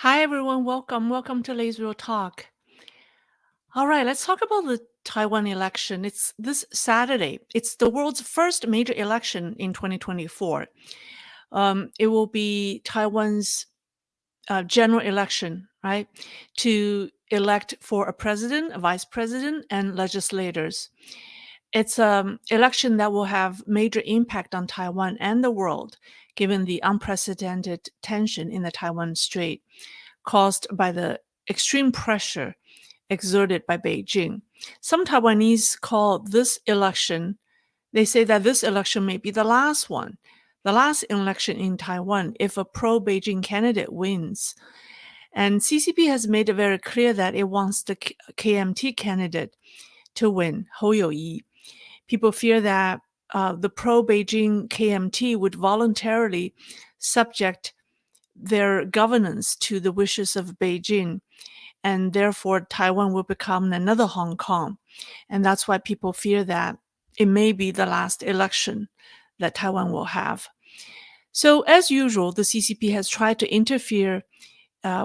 Hi everyone, welcome to Leisrealtalk. All right, let's talk about the Taiwan election. It's this Saturday. It's the world's first major election in 2024. It will be Taiwan's general election, right, to elect for a president, a vice president, and legislators. It's an election that will have major impact on Taiwan and the world, given the unprecedented tension in the Taiwan Strait caused by the extreme pressure exerted by Beijing. Some Taiwanese call this election, they say that this election may be the last one, the last election in Taiwan if a pro-Beijing candidate wins. And CCP has made it very clear that it wants the KMT candidate to win, Hou You-yi. People fear that the pro-Beijing KMT would voluntarily subject their governance to the wishes of Beijing, and therefore Taiwan will become another Hong Kong. And that's why people fear that it may be the last election that Taiwan will have. So, as usual, the CCP has tried to interfere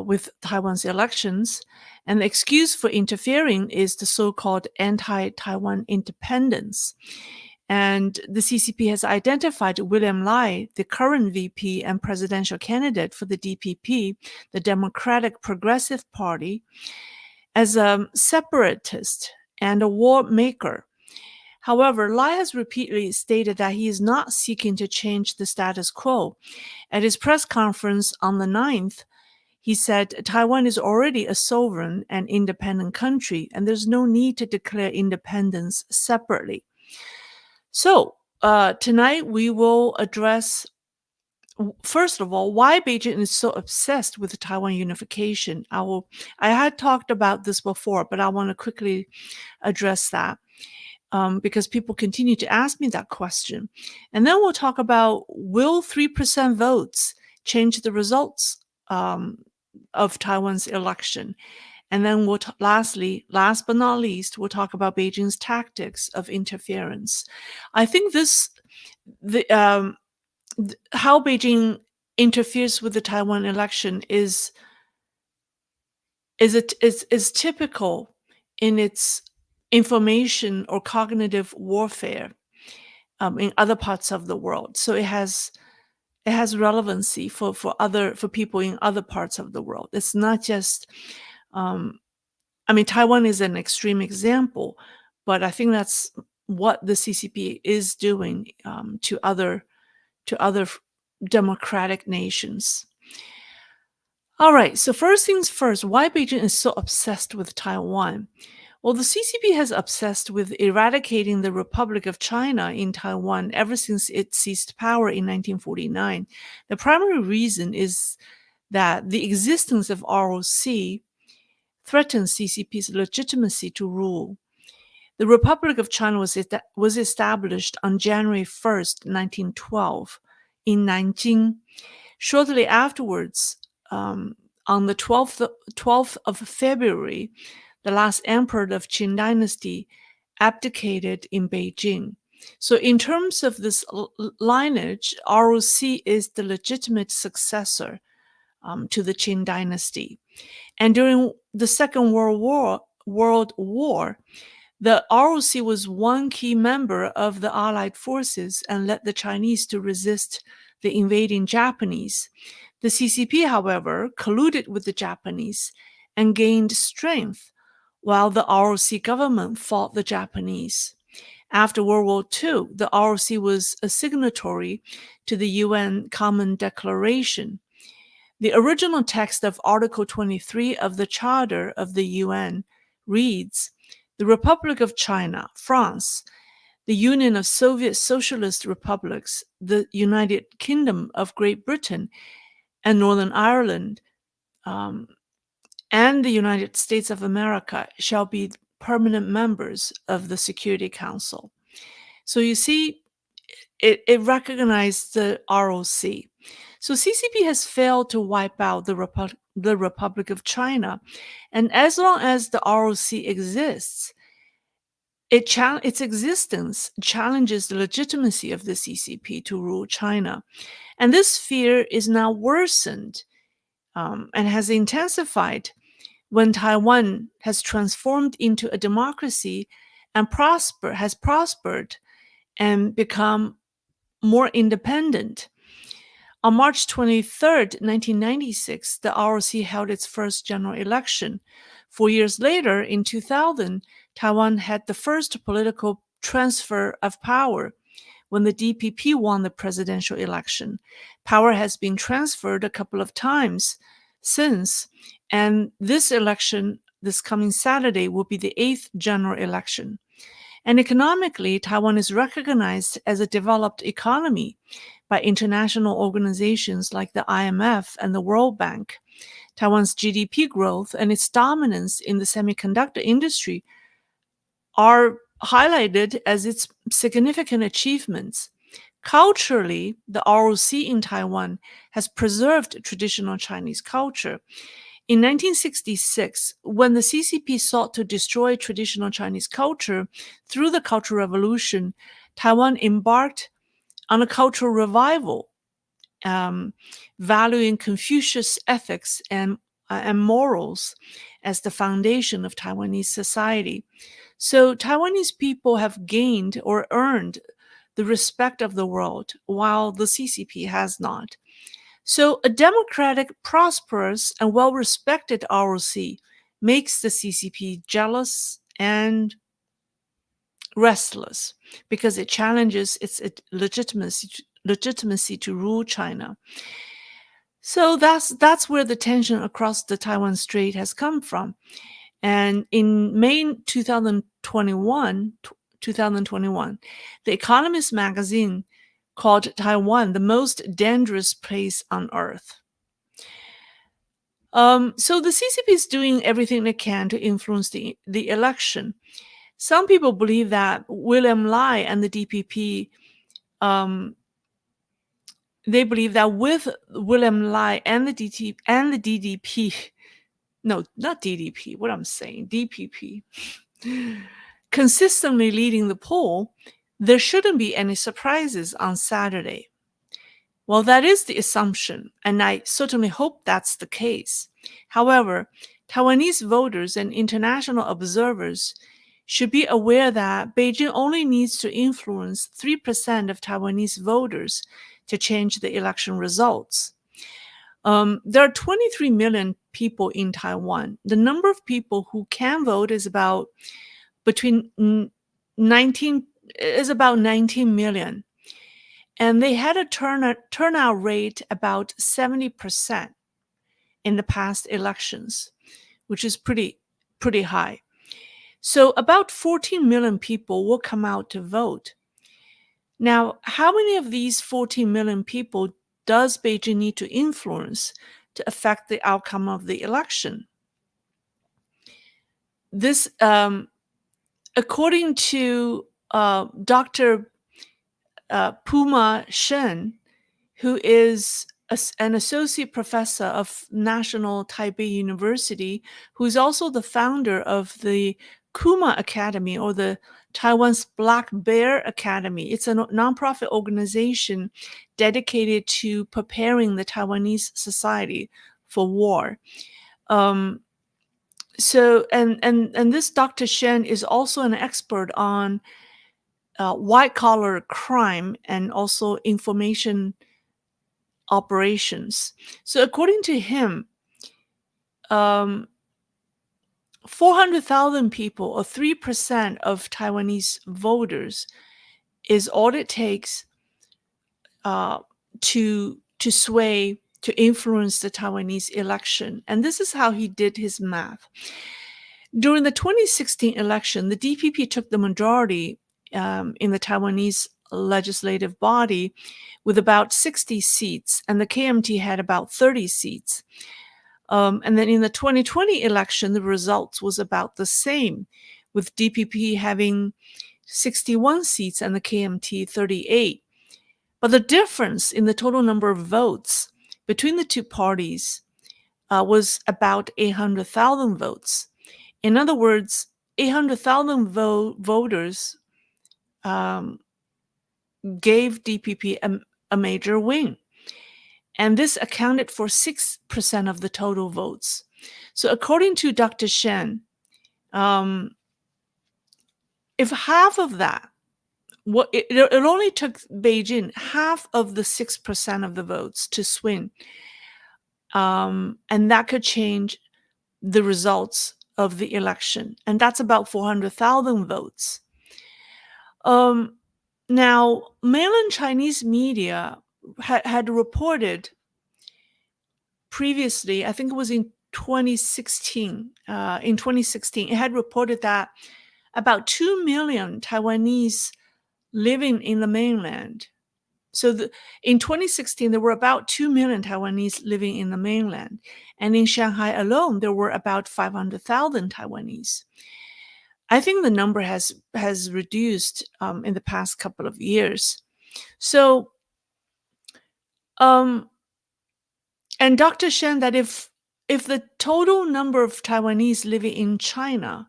with Taiwan's elections, and the excuse for interfering is the so-called anti-Taiwan independence. And the CCP has identified William Lai, the current VP and presidential candidate for the DPP, the Democratic Progressive Party, as a separatist and a war maker. However, Lai has repeatedly stated that he is not seeking to change the status quo. At his press conference on the 9th, he said Taiwan is already a sovereign and independent country, and there's no need to declare independence separately. So, tonight we will address, first of all, why Beijing is so obsessed with Taiwan unification. I had talked about this before, but I want to quickly address that because people continue to ask me that question. And then we'll talk about, will 3% votes change the results of Taiwan's election? And then last but not least, we'll talk about Beijing's tactics of interference. I think how Beijing interferes with the Taiwan election is typical in its information or cognitive warfare in other parts of the world. So it has relevancy for people in other parts of the world. It's not just Taiwan is an extreme example, but I think that's what the CCP is doing to other democratic nations. All right, so first things first, why Beijing is so obsessed with Taiwan? Well, the CCP has obsessed with eradicating the Republic of China in Taiwan ever since it seized power in 1949. The primary reason is that the existence of ROC threatens CCP's legitimacy to rule. The Republic of China was established on January 1st, 1912, in Nanjing. Shortly afterwards, on the 12th of February, the last emperor of Qin dynasty abdicated in Beijing. So in terms of this lineage, ROC is the legitimate successor to the Qin dynasty. And during the Second World War, the ROC was one key member of the Allied forces and led the Chinese to resist the invading Japanese. The CCP, however, colluded with the Japanese and gained strength while the ROC government fought the Japanese. After World War II, the ROC was a signatory to the UN Common Declaration. The original text of Article 23 of the Charter of the UN reads, "The Republic of China, France, the Union of Soviet Socialist Republics, the United Kingdom of Great Britain and Northern Ireland, and the United States of America shall be permanent members of the Security Council." So you see, it recognized the ROC. So CCP has failed to wipe out the Republic of China. And as long as the ROC exists, its existence challenges the legitimacy of the CCP to rule China. And this fear is now worsened and has intensified when Taiwan has transformed into a democracy and has prospered and become more independent. On March 23rd, 1996, the ROC held its first general election. 4 years later, in 2000, Taiwan had the first political transfer of power when the DPP won the presidential election. Power has been transferred a couple of times since, and this election, this coming Saturday, will be the 8th general election. And economically, Taiwan is recognized as a developed economy by international organizations like the IMF and the World Bank. Taiwan's GDP growth and its dominance in the semiconductor industry are highlighted as its significant achievements. Culturally, the ROC in Taiwan has preserved traditional Chinese culture. In 1966, when the CCP sought to destroy traditional Chinese culture through the Cultural Revolution, Taiwan embarked on a cultural revival, valuing Confucius ethics and morals as the foundation of Taiwanese society. So Taiwanese people have gained or earned the respect of the world, while the CCP has not. So a democratic, prosperous, and well-respected ROC makes the CCP jealous and restless because it challenges its legitimacy to rule China. So that's where the tension across the Taiwan Strait has come from. And in May 2021, The Economist magazine called Taiwan the most dangerous place on earth. So the CCP is doing everything it can to influence the election. Some people believe that William Lai and the DPP, they believe that with William Lai and the DDP, no, not DDP, what I'm saying, DPP, consistently leading the poll, there shouldn't be any surprises on Saturday. Well, that is the assumption, and I certainly hope that's the case. However, Taiwanese voters and international observers should be aware that Beijing only needs to influence 3% of Taiwanese voters to change the election results. There are 23 million people in Taiwan. The number of people who can vote is about 19 million. And they had a turnout rate about 70% in the past elections, which is pretty high. So about 14 million people will come out to vote. Now, how many of these 14 million people does Beijing need to influence to affect the outcome of the election? This, according to Dr. Puma Shen, who is an associate professor of National Taipei University, who is also the founder of the Kuma Academy, or the Taiwan's Black Bear Academy. It's a nonprofit organization dedicated to preparing the Taiwanese society for war. So this Dr. Shen is also an expert on white-collar crime and also information operations. So according to him, 400,000 people, or 3% of Taiwanese voters, is all it takes to sway, to influence the Taiwanese election. And this is how he did his math. During the 2016 election, the DPP took the majority in the Taiwanese legislative body with about 60 seats, and the KMT had about 30 seats. And then in the 2020 election, the results was about the same, with DPP having 61 seats and the KMT 38. But the difference in the total number of votes between the two parties was about 800,000 votes. In other words, 800,000 voters gave DPP a major win. and this accounted for 6% of the total votes. So according to Dr. Shen, if half of that, it only took Beijing half of the 6% of the votes to swing, and that could change the results of the election, and that's about 400,000 votes. Now, mainland Chinese media had reported previously, I think it was in 2016, it had reported that about 2 million Taiwanese living in the mainland. So in 2016, there were about 2 million Taiwanese living in the mainland. And in Shanghai alone, there were about 500,000 Taiwanese. I think the number has reduced in the past couple of years. So, and Dr. Shen, that if the total number of Taiwanese living in China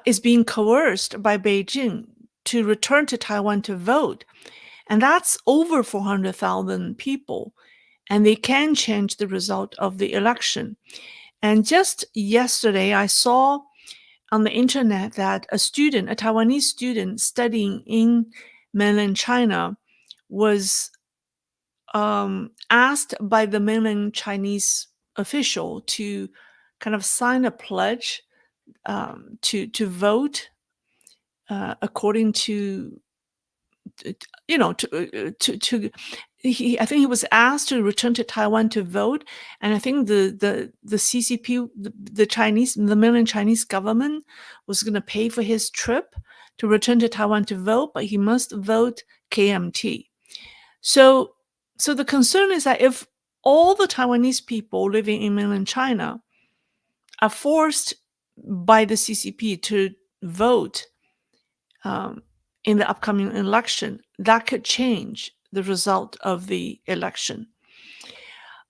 is being coerced by Beijing to return to Taiwan to vote, and that's over 400,000 people, and they can change the result of the election. And just yesterday, I saw on the internet that a Taiwanese student studying in mainland China, was asked by the mainland Chinese official to kind of sign a pledge to vote according to I think he was asked to return to Taiwan to vote, and I think the CCP, the mainland Chinese government, was going to pay for his trip to return to Taiwan to vote, but he must vote KMT. So the concern is that if all the Taiwanese people living in mainland China are forced by the CCP to vote in the upcoming election, that could change the result of the election.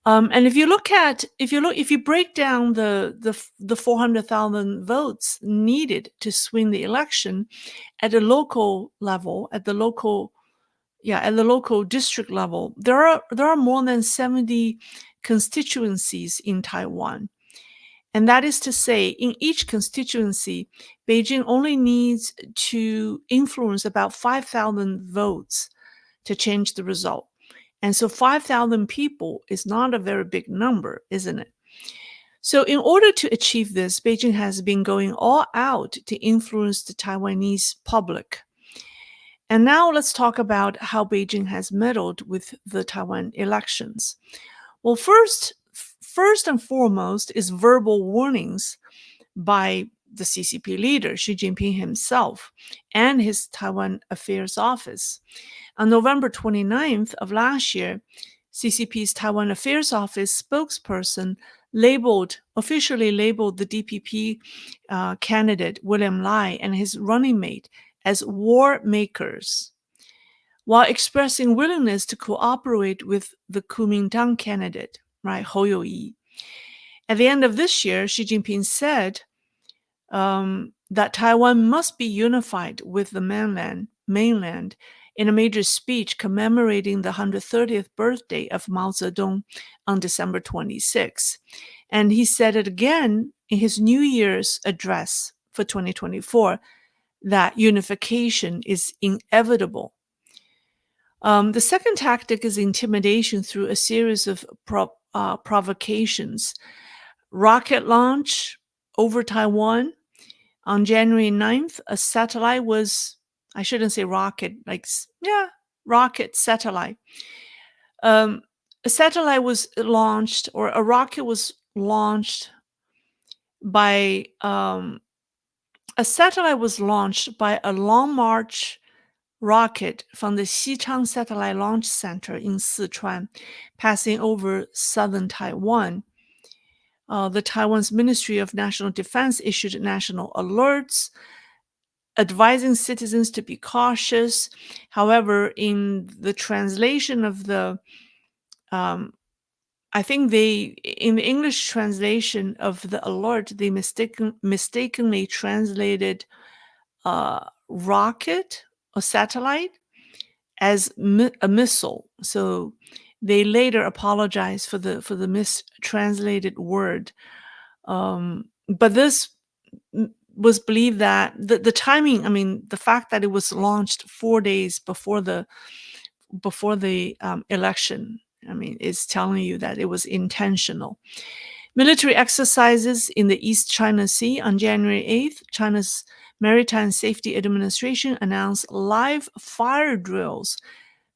And if you break down the 400,000 votes needed to swing the election at the local level, at the local district level, there are more than 70 constituencies in Taiwan. And that is to say, in each constituency, Beijing only needs to influence about 5,000 votes to change the result. And so 5,000 people is not a very big number, isn't it? So in order to achieve this, Beijing has been going all out to influence the Taiwanese public. And now let's talk about how Beijing has meddled with the Taiwan elections. Well, first and foremost is verbal warnings by the CCP leader, Xi Jinping himself, and his Taiwan Affairs Office. On November 29th of last year, CCP's Taiwan Affairs Office spokesperson officially labeled the DPP candidate William Lai and his running mate as war makers, while expressing willingness to cooperate with the Kuomintang candidate, right, Hou You-yi. At the end of this year, Xi Jinping said that Taiwan must be unified with the mainland in a major speech commemorating the 130th birthday of Mao Zedong on December 26. And he said it again in his New Year's address for 2024, that unification is inevitable. The second tactic is intimidation through a series of provocations. Rocket launch over Taiwan. On January 9th, a satellite was, I shouldn't say rocket, rocket satellite. A satellite was launched, or a rocket was launched by, a Long March rocket from the Xichang Satellite Launch Center in Sichuan, passing over southern Taiwan. The Taiwan's Ministry of National Defense issued national alerts advising citizens to be cautious. However, in the translation of the, I think in the English translation of the alert, they mistakenly translated rocket or satellite as a missile. So They later apologized for the mistranslated word. But this was believed that the timing, I mean, the fact that it was launched 4 days before the election, I mean, is telling you that it was intentional. Military exercises in the East China Sea on January 8th, China's Maritime Safety Administration announced live fire drills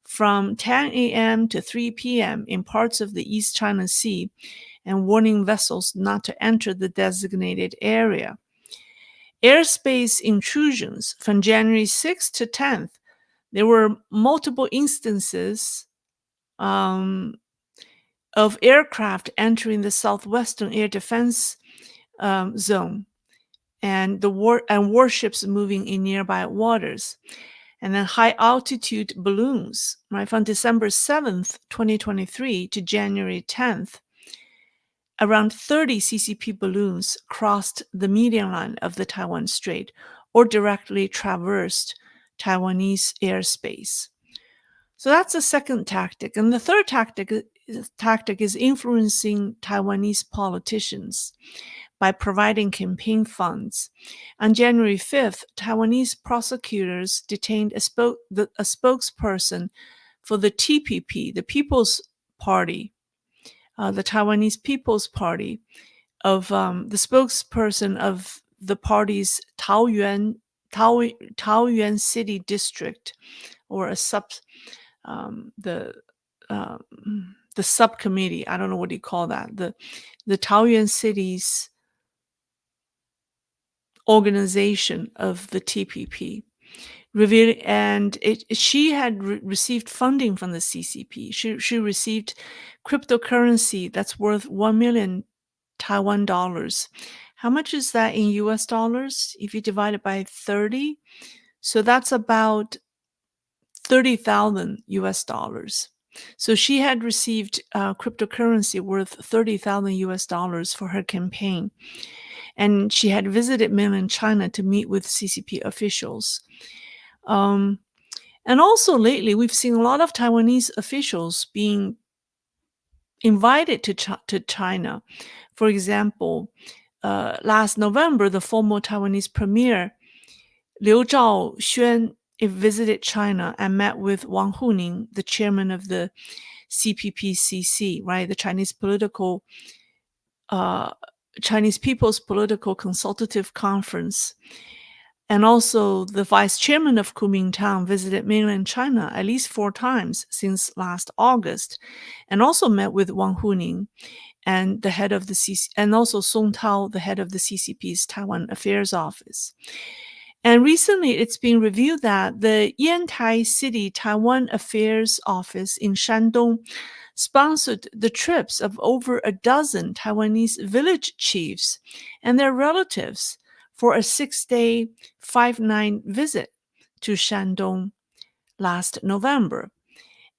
from 10 a.m. to 3 p.m. in parts of the East China Sea and warning vessels not to enter the designated area. Airspace intrusions from January 6th to 10th. There were multiple instances of aircraft entering the southwestern air defense zone, and warships moving in nearby waters. And then high altitude balloons, right, from December 7th, 2023 to January 10th, around 30 CCP balloons crossed the median line of the Taiwan Strait or directly traversed Taiwanese airspace. So that's the second tactic. And the third tactic is influencing Taiwanese politicians by providing campaign funds. On January 5th, Taiwanese prosecutors detained a spokesperson for the TPP, the People's Party, the Taiwanese People's Party, of the spokesperson of the party's Taoyuan City District, or a the subcommittee. I don't know what you call that. The Taoyuan City's organization of the TPP, she had received funding from the CCP. She received cryptocurrency that's worth 1 million Taiwan dollars. How much is that in US dollars? If you divide it by 30, so that's about 30,000 US dollars. So she had received cryptocurrency worth 30,000 US dollars for her campaign. And she had visited mainland China to meet with CCP officials. And also lately, we've seen a lot of Taiwanese officials being invited to China. For example, last November, the former Taiwanese premier Liu Zhaoxuan visited China and met with Wang Huning, the chairman of the CPPCC, right, the Chinese People's Political Consultative Conference. And also the vice chairman of Kuomintang visited mainland China at least 4 times since last August, and also met with Wang Huning and the head of the and also Song Tao, the head of the CCP's Taiwan Affairs Office. And recently, it's been revealed that the Yantai City Taiwan Affairs Office in Shandong sponsored the trips of over a dozen Taiwanese village chiefs and their relatives for a 6-day, 5-night visit to Shandong last November.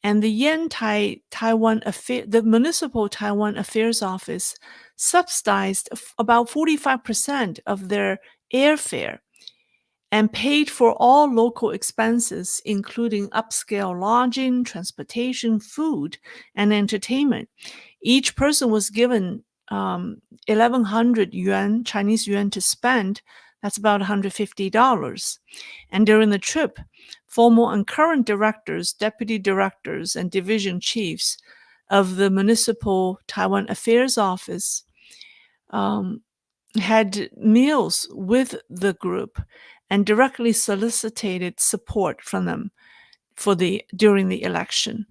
And the Yantai the Municipal Taiwan Affairs Office subsidized about 45% of their airfare and paid for all local expenses, including upscale lodging, transportation, food, and entertainment. Each person was given 1,100 yuan, Chinese yuan, to spend. That's about $150. And during the trip, former and current directors, deputy directors, and division chiefs of the Municipal Taiwan Affairs Office had meals with the group and directly solicited support from them during the election.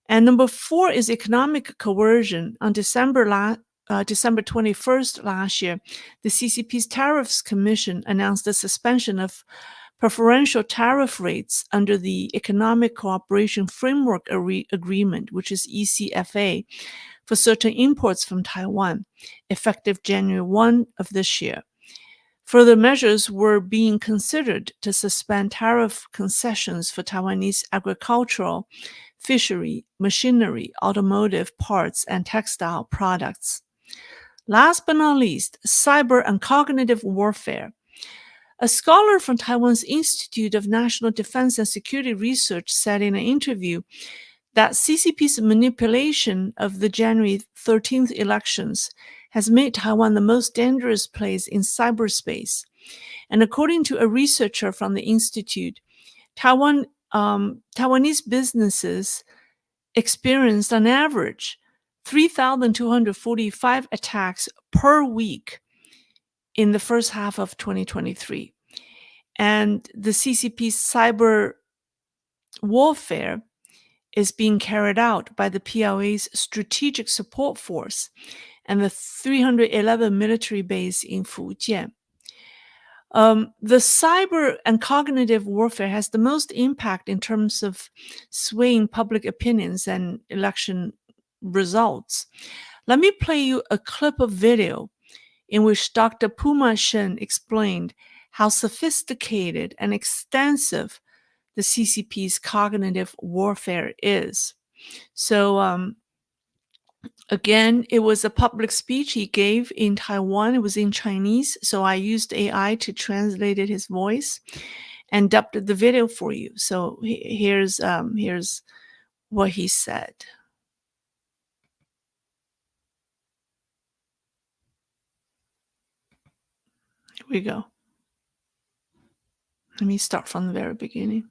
And number 4 is economic coercion. On December 21st last year, the CCP's Tariffs Commission announced the suspension of preferential tariff rates under the Economic Cooperation Framework Agreement, which is ECFA, for certain imports from Taiwan, effective January 1 of this year. Further measures were being considered to suspend tariff concessions for Taiwanese agricultural, fishery, machinery, automotive parts, and textile products. Last but not least, cyber and cognitive warfare. A scholar from Taiwan's Institute of National Defense and Security Research said in an interview that CCP's manipulation of the January 13th elections has made Taiwan the most dangerous place in cyberspace. And according to a researcher from the institute, Taiwanese businesses experienced on average 3,245 attacks per week in the first half of 2023. And the CCP's cyber warfare is being carried out by the PLA's Strategic Support Force and the 311 military base in Fujian. The cyber and cognitive warfare has the most impact in terms of swaying public opinions and election results. Let me play you a clip of video in which Dr. Puma Shen explained how sophisticated and extensive the CCP's cognitive warfare is. So, again, it was a public speech he gave in Taiwan. It was in Chinese, so I used AI to translate his voice and dubbed the video for you. So here's what he said. Here we go. Let me start from the very beginning.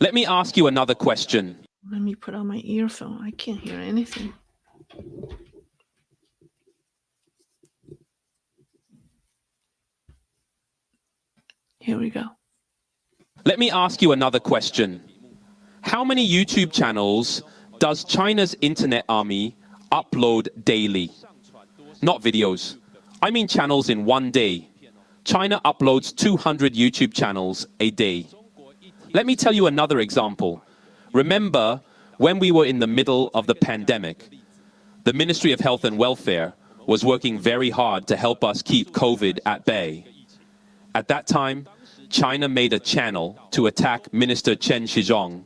Let me ask you another question. Let me put on my earphone. I can't hear anything. Here we go. Let me ask you another question. How many YouTube channels does China's internet army upload daily? Not videos. I mean channels in one day. China uploads 200 YouTube channels a day. Let me tell you another example. Remember when we were in the middle of the pandemic, the Ministry of Health and Welfare was working very hard to help us keep COVID at bay. At that time, China made a channel to attack Minister Chen Shizhong,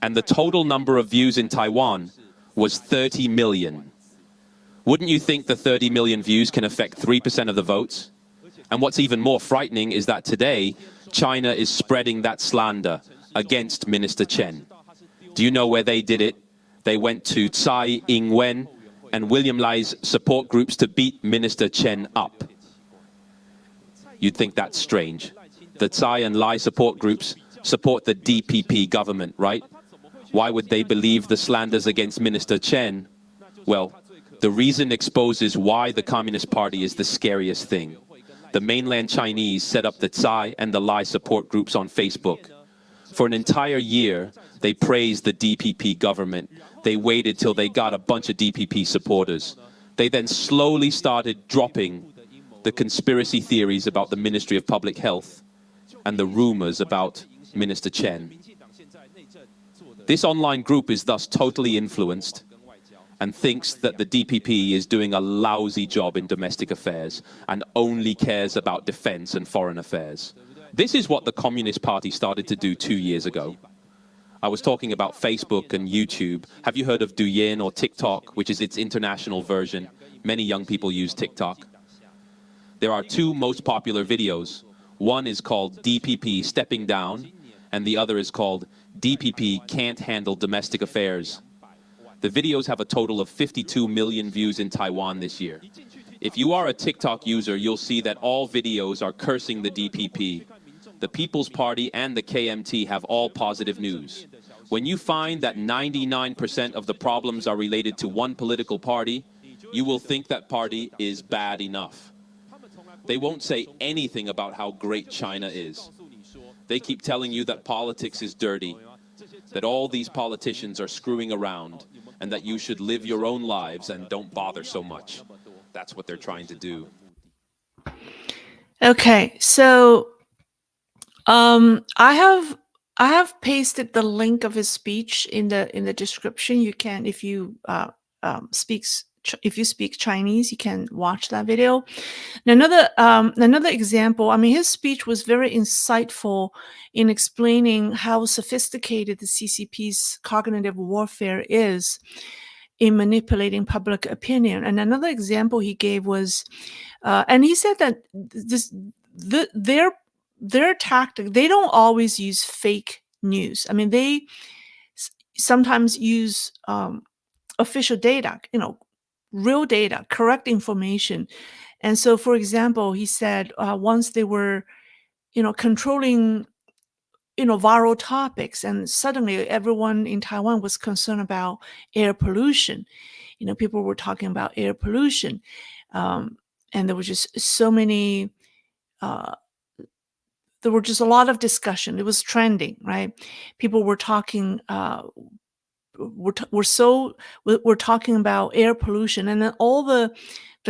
and the total number of views in Taiwan was 30 million. Wouldn't you think the 30 million views can affect 3% of the votes? And what's even more frightening is that today, China is spreading that slander against Minister Chen. Do you know where they did it? They went to Tsai Ing-wen and William Lai's support groups to beat Minister Chen up. You'd think that's strange. The Tsai and Lai support groups support the DPP government, right? Why would they believe the slanders against Minister Chen? Well, the reason exposes why the Communist Party is the scariest thing. The mainland Chinese set up the Tsai and the Lai support groups on Facebook. For an entire year, they praised the DPP government. They waited till they got a bunch of DPP supporters. They then slowly started dropping the conspiracy theories about the Ministry of Public Health and the rumors about Minister Chen. This online group is thus totally influenced and thinks that the DPP is doing a lousy job in domestic affairs and only cares about defense and foreign affairs. This is what the Communist Party started to do 2 years ago. I was talking about Facebook and YouTube. Have you heard of Douyin or TikTok, which is its international version? Many young people use TikTok. There are two most popular videos. One is called DPP Stepping Down, and the other is called DPP Can't Handle Domestic Affairs. The videos have a total of 52 million views in Taiwan this year. If you are a TikTok user, you'll see that all videos are cursing the DPP. The People's Party and the KMT have all positive news. When you find that 99% of the problems are related to one political party, you will think that party is bad enough. They won't say anything about how great China is. They keep telling you that politics is dirty, that all these politicians are screwing around, and that you should live your own lives and don't bother so much. That's what they're trying to do. Okay, so I have pasted the link of his speech in the description. You can, if you speak Chinese, you can watch that video. And another example. I mean, his speech was very insightful in explaining how sophisticated the CCP's cognitive warfare is in manipulating public opinion. And another example he gave was, and he said that their tactic, they don't always use fake news. I mean, sometimes use official data, real data, correct information. And so, for example, he said once they were, controlling, viral topics, and suddenly everyone in Taiwan was concerned about air pollution. People were talking about air pollution, and there was just so many. There were just a lot of discussion. It was trending, right? People were talking. We're talking about air pollution, and then all the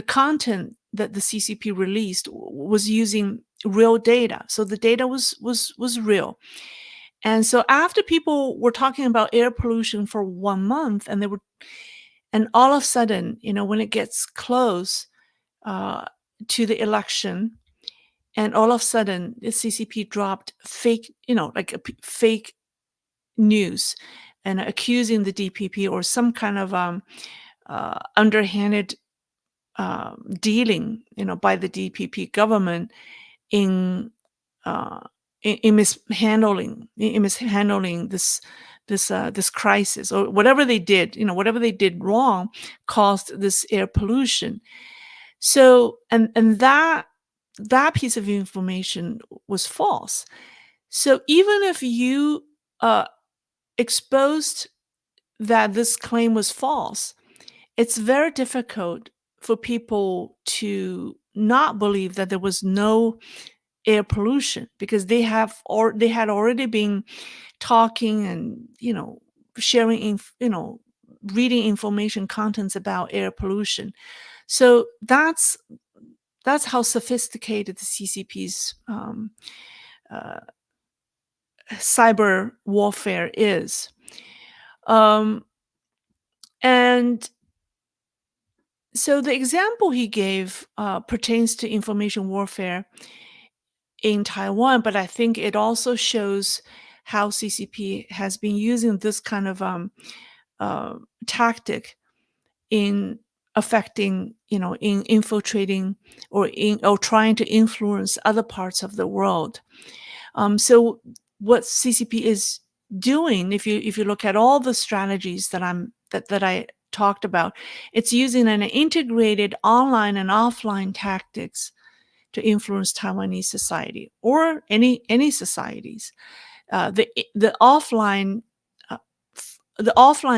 content that the CCP released was using real data. So the data was real. And so after people were talking about air pollution for 1 month, and all of a sudden, when it gets close to the election, and all of a sudden the CCP dropped fake, like fake news, and accusing the DPP or some kind of underhanded dealing, by the DPP government in mishandling this crisis, or whatever they did, whatever they did wrong caused this air pollution. So, and that piece of information was false. So even if you exposed that this claim was false, it's very difficult for people to not believe that there was no air pollution, because they had already been talking and sharing reading information contents about air pollution. So that's how sophisticated the CCP's cyber warfare is. And so the example he gave pertains to information warfare in Taiwan, but I think it also shows how CCP has been using this kind of tactic in affecting, in infiltrating or trying to influence other parts of the world. So what CCP is doing, if you look at all the strategies that I talked about, it's using an integrated online and offline tactics to influence Taiwanese society, or any societies. The offline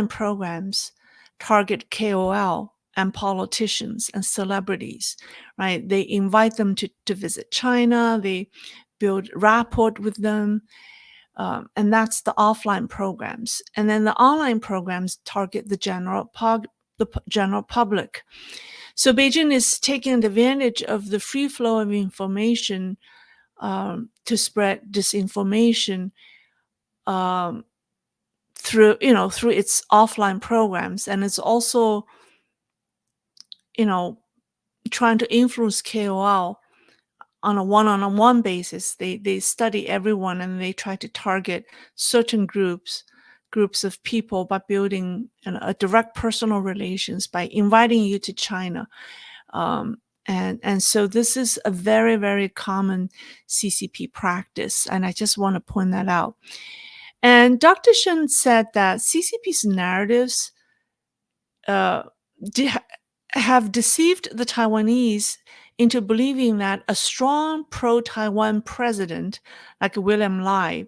programs target KOL and politicians and celebrities, right? They invite them to visit China. They build rapport with them. And that's the offline programs. And then the online programs target the general public. So Beijing is taking advantage of the free flow of information to spread disinformation through its offline programs, and it's also trying to influence KOL on a one-on-one basis. They study everyone, and they try to target certain groups of people by building a direct personal relations, by inviting you to China. And so this is a very, very common CCP practice, and I just want to point that out. And Dr. Shen said that CCP's narratives have deceived the Taiwanese into believing that a strong pro-Taiwan president like William Lai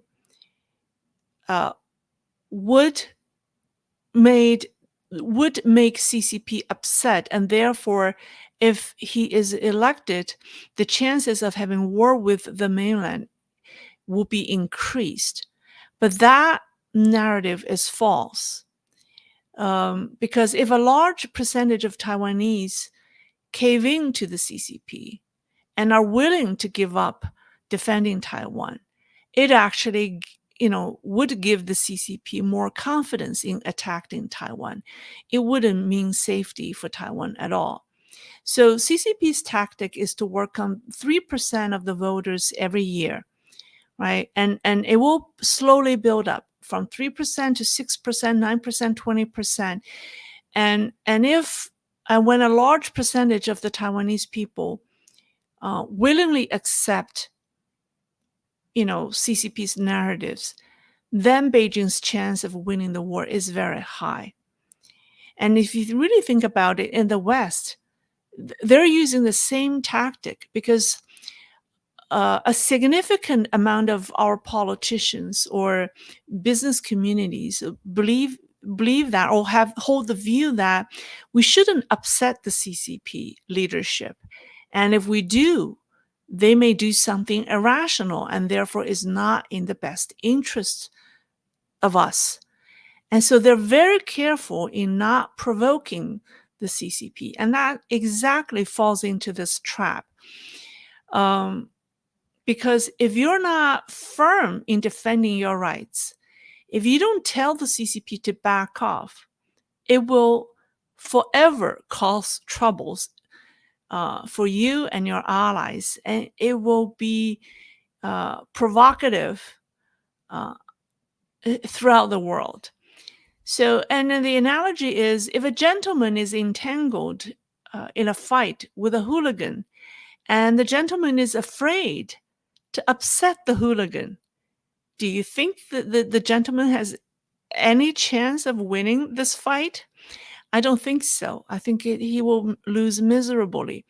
would make CCP upset, and therefore, if he is elected, the chances of having war with the mainland will be increased. But that narrative is false, because if a large percentage of Taiwanese cave into the CCP and are willing to give up defending Taiwan, it actually would give the CCP more confidence in attacking Taiwan. It wouldn't mean safety for Taiwan at all. So CCP's tactic is to work on 3% of the voters every year, right? And it will slowly build up from 3% to 6%, 9%, 20%. And when a large percentage of the Taiwanese people willingly accept CCP's narratives, then Beijing's chance of winning the war is very high. And if you really think about it, in the West, they're using the same tactic because a significant amount of our politicians or business communities believe that or hold the view that we shouldn't upset the CCP leadership, and if we do, they may do something irrational and therefore is not in the best interest of us. And so they're very careful in not provoking the CCP, and that exactly falls into this trap. Because if you're not firm in defending your rights, if you don't tell the CCP to back off, it will forever cause troubles for you and your allies, and it will be provocative throughout the world. So, and then the analogy is, if a gentleman is entangled in a fight with a hooligan, and the gentleman is afraid to upset the hooligan, do you think that the gentleman has any chance of winning this fight? I don't think so. I think he will lose miserably.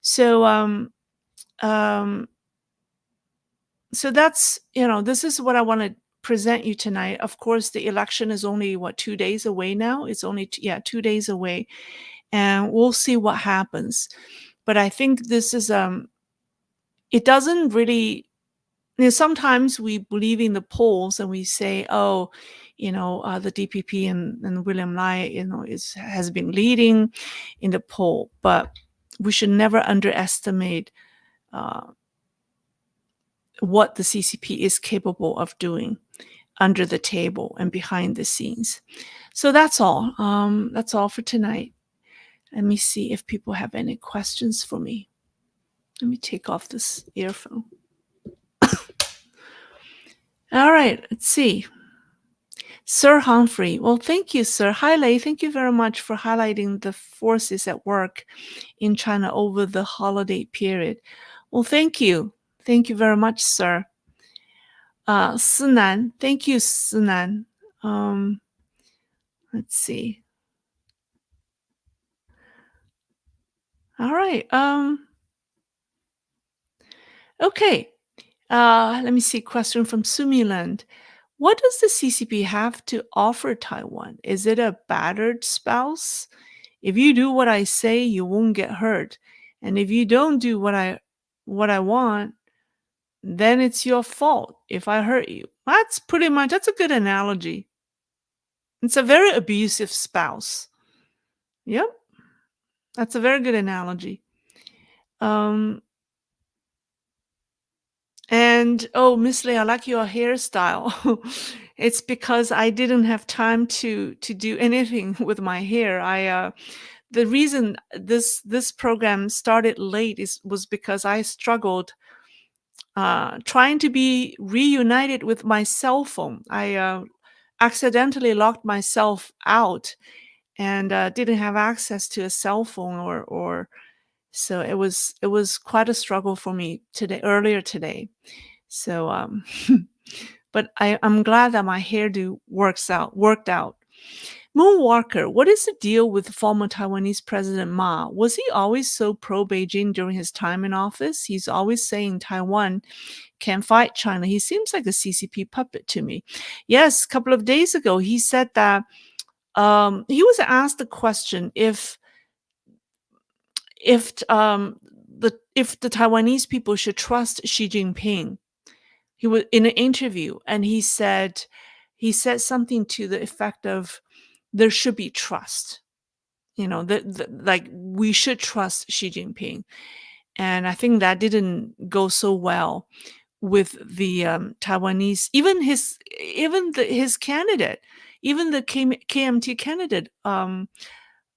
So, so that's, this is what I want to present you tonight. Of course, the election is only 2 days away now. It's only 2 days away, and we'll see what happens. But I think this is it doesn't really. Sometimes we believe in the polls and we say, oh, the DPP and William Lai, has been leading in the poll, but we should never underestimate what the CCP is capable of doing under the table and behind the scenes. So that's all. That's all for tonight. Let me see if people have any questions for me. Let me take off this earphone. All right, let's see. Sir Humphrey. Well, thank you, sir. Hi, Lei. Thank you very much for highlighting the forces at work in China over the holiday period. Well, thank you. Thank you very much, sir. Sinan. Thank you, Sinan. Let's see. All right. Okay. Let me see. Question from Sumiland. What does the CCP have to offer Taiwan? Is it a battered spouse? If you do what I say, you won't get hurt. And if you don't do what I want, then it's your fault if I hurt you. That's a good analogy. It's a very abusive spouse. Yep. That's a very good analogy. And Miss Lee, I like your hairstyle. It's because I didn't have time to do anything with my hair. The reason this program started late was because I struggled trying to be reunited with my cell phone. I accidentally locked myself out and didn't have access to a cell phone or so it was quite a struggle for me earlier today. So but I'm glad that my hairdo worked out. Moonwalker, what is the deal with former Taiwanese President Ma? Was he always so pro-Beijing during his time in office? He's always saying Taiwan can fight China. He seems like a CCP puppet to me. Yes, a couple of days ago, he said that he was asked the question if the Taiwanese people should trust Xi Jinping. He was in an interview, and he said something to the effect of, there should be trust. Like we should trust Xi Jinping. And I think that didn't go so well with the Taiwanese, even his candidate, even the KMT candidate, Hou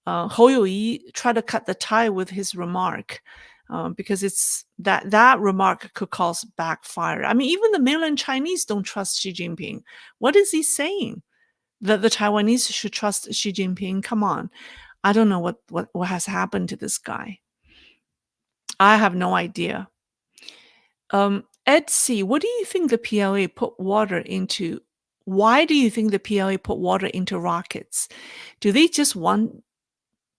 Youyi, tried to cut the tie with his remark. Because it's that remark could cause backfire. I mean, even the mainland Chinese don't trust Xi Jinping. What is he saying? That the Taiwanese should trust Xi Jinping? Come on. I don't know what has happened to this guy. I have no idea. Ed C., what do you think the PLA put water into why do you think the PLA put water into rockets? Do they just want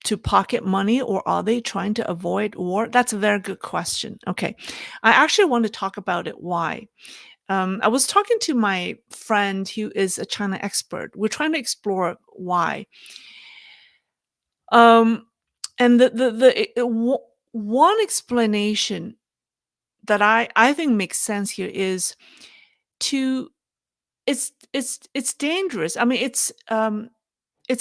to pocket money, or are they trying to avoid war? That's a very good question. Okay. I actually want to talk about it. Why? I was talking to my friend who is a China expert. We're trying to explore why. Um, and one explanation that I think makes sense here is to it's dangerous. I mean, it's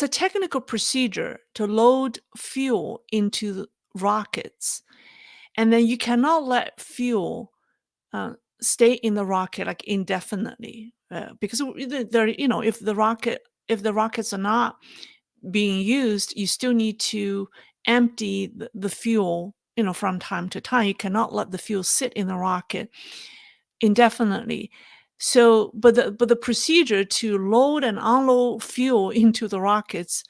a technical procedure to load fuel into the rockets, and then you cannot let fuel uh, stay in the rocket like indefinitely, because there, if the rockets are not being used, you still need to empty the fuel, from time to time. You cannot let the fuel sit in the rocket indefinitely. So, but the procedure to load and unload fuel into the rockets,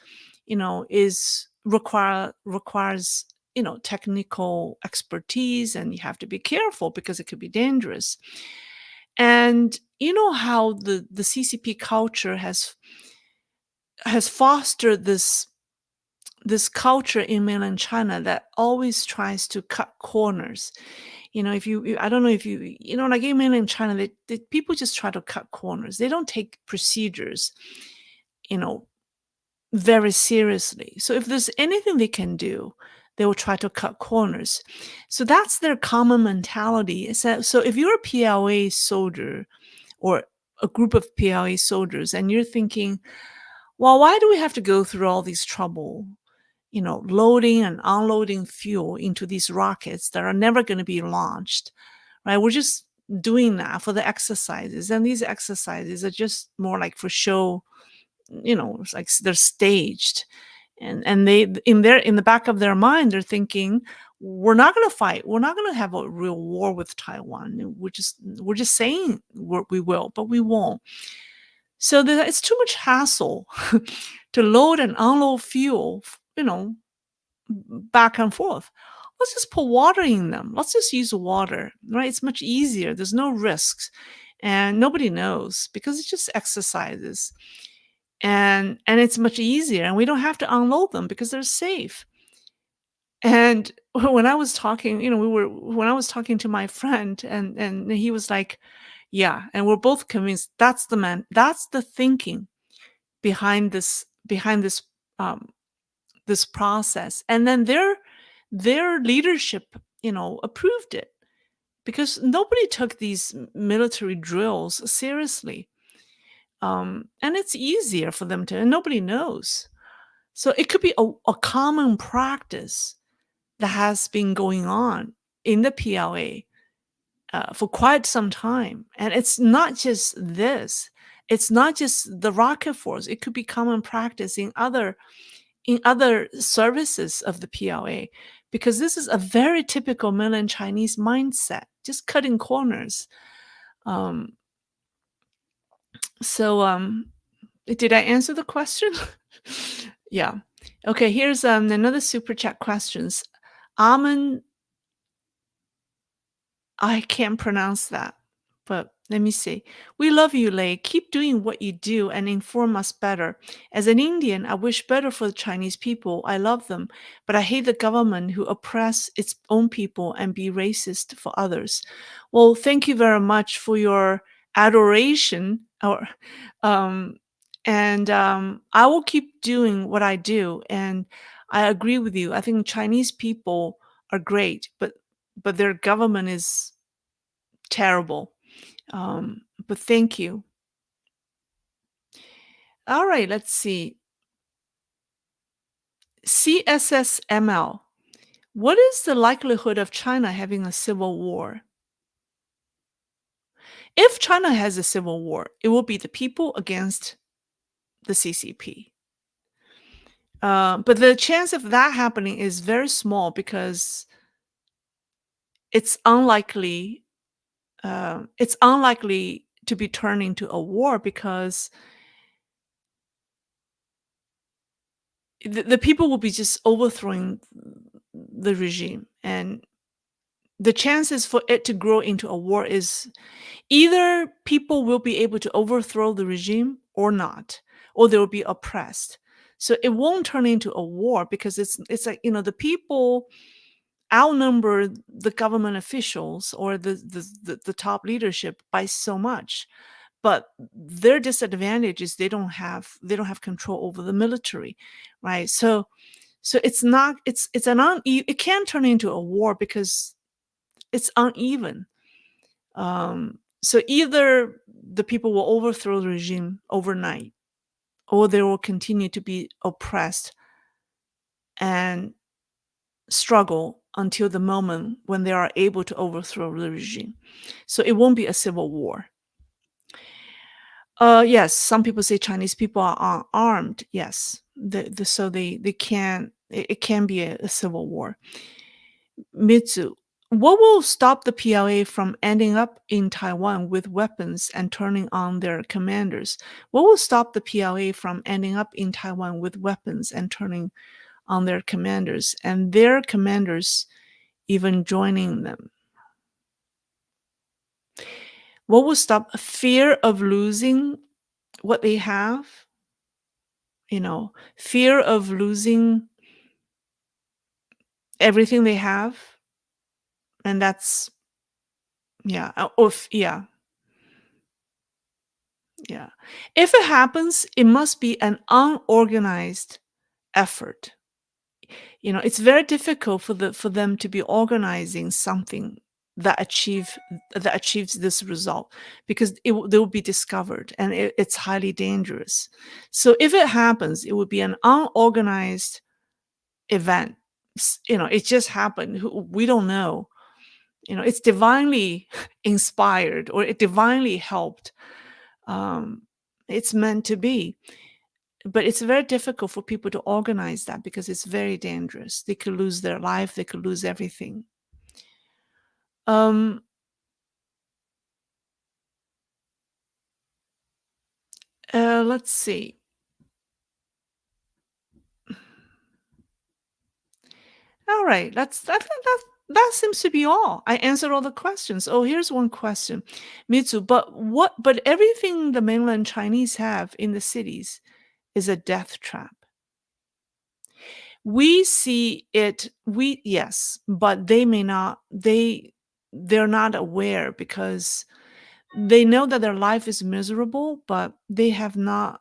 is requires technical expertise, and you have to be careful because it could be dangerous. And you know how the CCP culture has fostered this culture in mainland China that always tries to cut corners. If I don't know if like in mainland China, people just try to cut corners. They don't take procedures, you know, very seriously. So if there's anything they can do, they will try to cut corners. So that's their common mentality. So if you're a PLA soldier or a group of PLA soldiers, and you're thinking, well, why do we have to go through all these trouble? Loading and unloading fuel into these rockets that are never going to be launched, right? We're just doing that for the exercises. And these exercises are just more like for show, it's like they're staged. And they, in the back of their mind, they're thinking, we're not going to fight. We're not going to have a real war with Taiwan. We're just saying we will, but we won't. So it's too much hassle to load and unload fuel, back and forth. Let's just put water in them. Let's just use water, right? It's much easier. There's no risks, and nobody knows because it's just exercises, and it's much easier, and we don't have to unload them because they're safe. And when I was talking, when I was talking to my friend, and he was like, "Yeah," and we're both convinced that's the thinking behind um, this process. And then their leadership, approved it because nobody took these military drills seriously. And it's easier for them to, and nobody knows. So it could be a common practice that has been going on in the PLA for quite some time. And it's not just this. It's not just the rocket force. It could be common practice in other services of the PLA, because this is a very typical mainland Chinese mindset, just cutting corners. Um, so, did I answer the question? Yeah. Okay, here's another super chat questions. Amen. I can't pronounce that, but let me see. We love you, Lei. Keep doing what you do and inform us better. As an Indian, I wish better for the Chinese people. I love them, but I hate the government who oppress its own people and be racist for others. Well, thank you very much for your adoration. Um, and I will keep doing what I do. And I agree with you. I think Chinese people are great, but their government is terrible. But thank you. All right, let's see. CSSML. What is the likelihood of China having a civil war? If China has a civil war, it will be the people against the CCP. But the chance of that happening is very small because it's unlikely. It's unlikely to be turned into a war because the people will be just overthrowing the regime, and the chances for it to grow into a war is either people will be able to overthrow the regime or not, or they will be oppressed. So it won't turn into a war because it's like, the people outnumber the government officials or the top leadership by so much. But their disadvantage is they don't have control over the military, right? So it can turn into a war because it's uneven. So either the people will overthrow the regime overnight, or they will continue to be oppressed and struggle until the moment when they are able to overthrow the regime. So it won't be a civil war. Yes, some people say Chinese people are armed. Yes, so they can. It can be a civil war. Mitsu, what will stop the PLA from ending up in Taiwan with weapons and turning on their commanders? What will stop the PLA from ending up in Taiwan with weapons and turning on their commanders, and their commanders even joining them? What will stop fear of losing what they have? Fear of losing everything they have, and that's yeah, yeah, yeah. If it happens, it must be an unorganized effort. It's very difficult for them to be organizing something that achieves this result, because they will be discovered, and it's highly dangerous. So if it happens, it would be an unorganized event. It just happened. We don't know. It's divinely inspired, or it divinely helped. It's meant to be. But it's very difficult for people to organize that because it's very dangerous. They could lose their life, they could lose everything. Um, let's see. All right, that seems to be all. I answered all the questions. Oh, here's one question, Mitsu. But everything the mainland Chinese have in the cities is a death trap. We see it. Yes, but they may not. They're not aware because they know that their life is miserable, but they have not.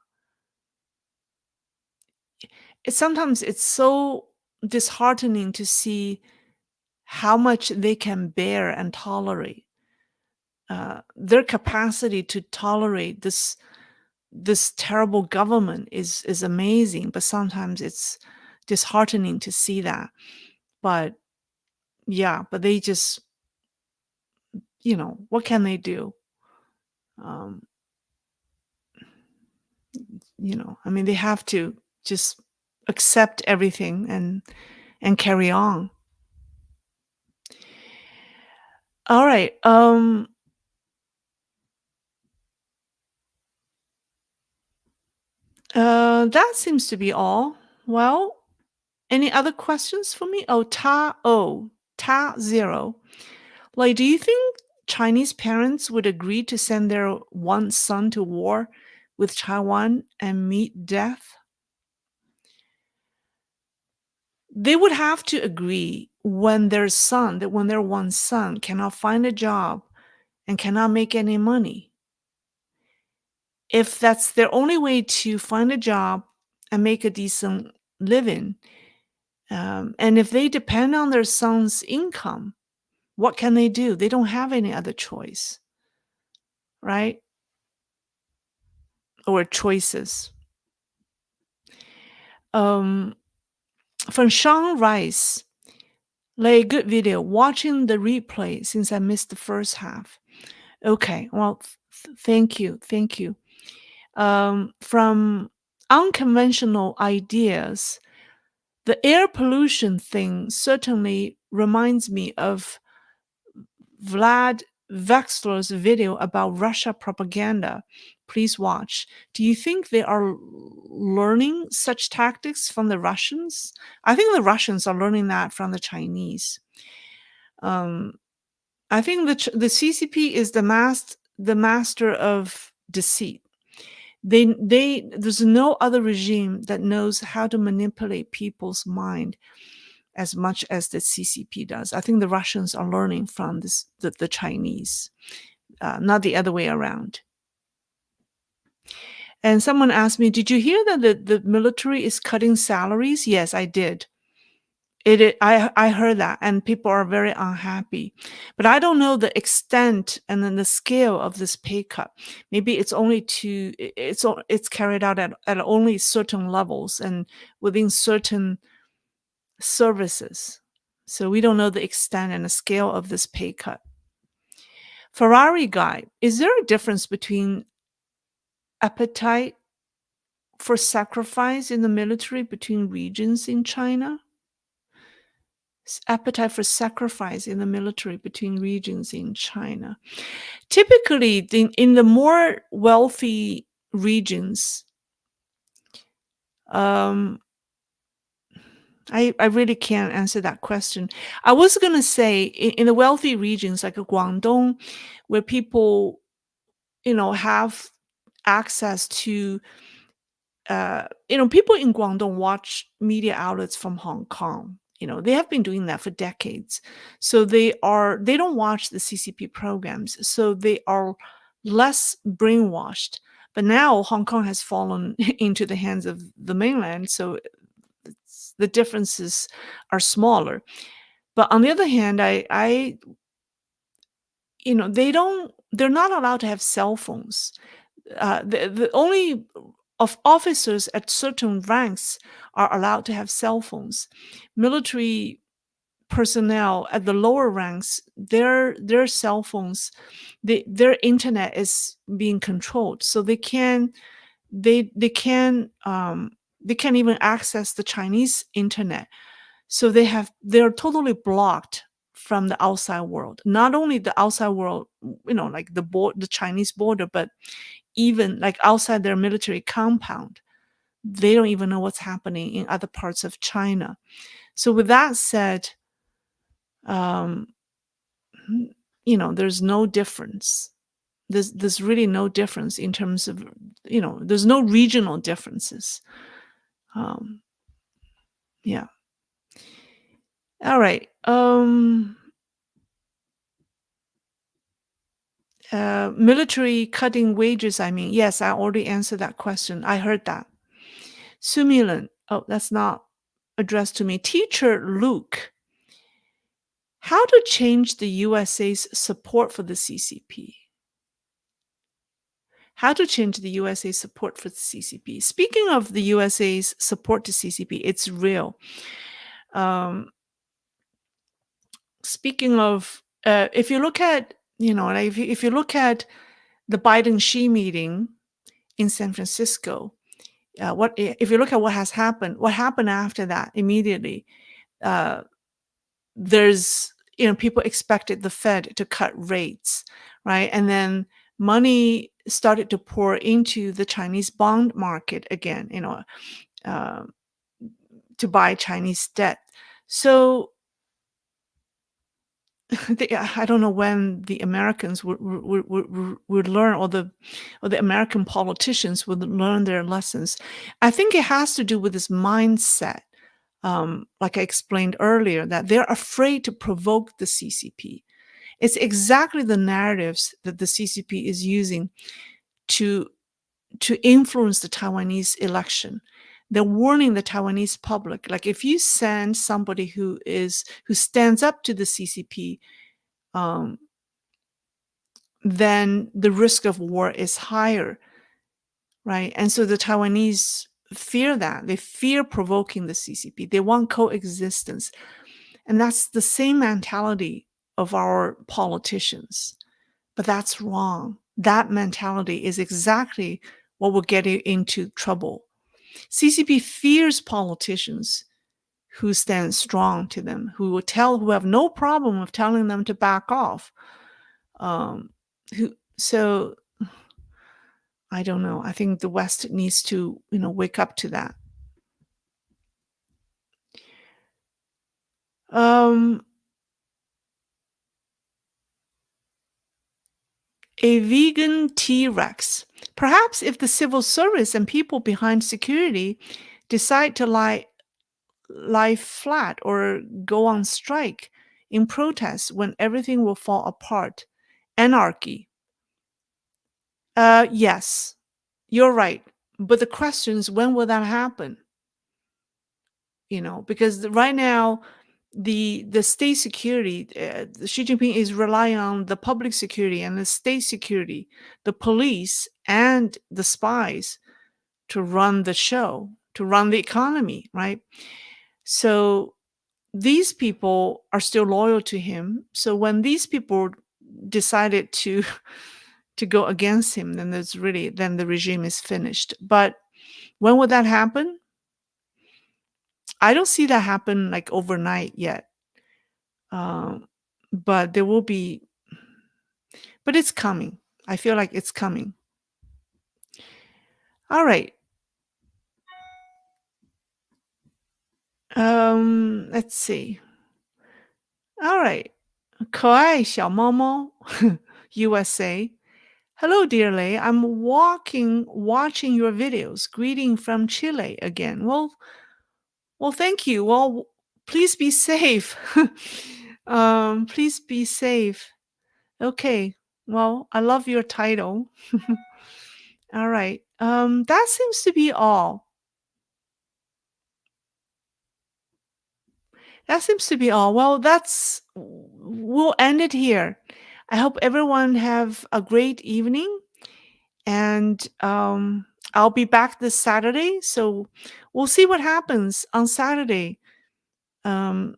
Sometimes it's so disheartening to see how much they can bear and tolerate. Their capacity to tolerate this terrible government is amazing, but sometimes it's disheartening to see that. But yeah, but they just, what can they do? Um, I mean, they have to just accept everything and carry on. All right. That seems to be all. Well, any other questions for me? Ta zero. Like, do you think Chinese parents would agree to send their one son to war with Taiwan and meet death? They would have to agree when their one son cannot find a job and cannot make any money. If that's their only way to find a job and make a decent living, and if they depend on their son's income, what can they do? They don't have any other choice, right? Or choices. Um, from Sean Rice, like, good video. Watching the replay since I missed the first half. Okay, well, thank you, thank you. From unconventional ideas, the air pollution thing certainly reminds me of Vlad Vexler's video about Russia propaganda. Please watch. Do you think they are learning such tactics from the Russians? I think the Russians are learning that from the Chinese. I think the CCP is the master of deceit. There's no other regime that knows how to manipulate people's mind as much as the CCP does. I think the Russians are learning from the Chinese, not the other way around. And someone asked me, did you hear that the military is cutting salaries? Yes, I did. I heard that, and people are very unhappy. But I don't know the extent and then the scale of this pay cut. Maybe it's carried out at only certain levels and within certain services. So we don't know the extent and the scale of this pay cut. Ferrari guy, is there a difference between appetite for sacrifice in the military between regions in China? Appetite for sacrifice in the military between regions in China. Typically, in the more wealthy regions, I really can't answer that question. I was going to say in the wealthy regions like Guangdong, where people, have access to, people in Guangdong watch media outlets from Hong Kong. They have been doing that for decades. So they don't watch the CCP programs. So they are less brainwashed. But now Hong Kong has fallen into the hands of the mainland. So the differences are smaller. But on the other hand, they're not allowed to have cell phones. The only of officers at certain ranks are allowed to have cell phones. Military personnel at the lower ranks, their cell phones, their internet is being controlled, so they can't even access the Chinese internet. So they're totally blocked from the outside world. Not only the outside world, like the Chinese border, but even like outside their military compound. They don't even know what's happening in other parts of China. So with that said, there's no difference. There's really no difference in terms of, there's no regional differences. Yeah. All right. Military cutting wages, yes, I already answered that question. I heard that. Sumilan, oh, that's not addressed to me. Teacher Luke, how to change the USA's support for the CCP? How to change the USA's support for the CCP? Speaking of the USA's support to CCP, it's real. Speaking of, if you look at, if you look at the Biden-Xi meeting in San Francisco, if you look at what happened after that immediately, there's, people expected the Fed to cut rates, right? And then money started to pour into the Chinese bond market again, to buy Chinese debt. So I don't know when the Americans would learn, or the American politicians would learn their lessons. I think it has to do with this mindset, like I explained earlier, that they're afraid to provoke the CCP. It's exactly the narratives that the CCP is using to influence the Taiwanese election. They're warning the Taiwanese public, like if you send somebody who stands up to the CCP, then the risk of war is higher, right? And so the Taiwanese fear that. They fear provoking the CCP. They want coexistence. And that's the same mentality of our politicians. But that's wrong. That mentality is exactly what will get it into trouble. CCP fears politicians who stand strong to them, who have no problem of telling them to back off. So I don't know. I think the West needs to, wake up to that. A vegan T-Rex. Perhaps if the civil service and people behind security decide to lie flat or go on strike in protest when everything will fall apart. Anarchy. Yes, you're right. But the question is, when will that happen? Because right now, the state security, Xi Jinping is relying on the public security and the state security, the police and the spies to run the show, to run the economy, right? So these people are still loyal to him. So when these people decided to to go against him, then the regime is finished. But when would that happen? I don't see that happen like overnight yet. Um, but there will be, but it's coming. I feel like it's coming. All right. Let's see. All right. 可爱小猫猫 USA. Hello, dear Lei. I'm watching your videos. Greeting from Chile again. Well, thank you. Well, please be safe. Please be safe. Okay. Well, I love your title. All right. That seems to be all. That seems to be all. Well, we'll end it here. I hope everyone have a great evening, and I'll be back this Saturday. So we'll see what happens on Saturday um,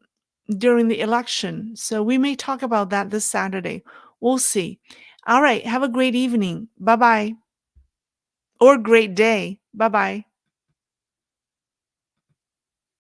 during the election. So we may talk about that this Saturday. We'll see. All right. Have a great evening. Bye bye. Or great day. Bye bye.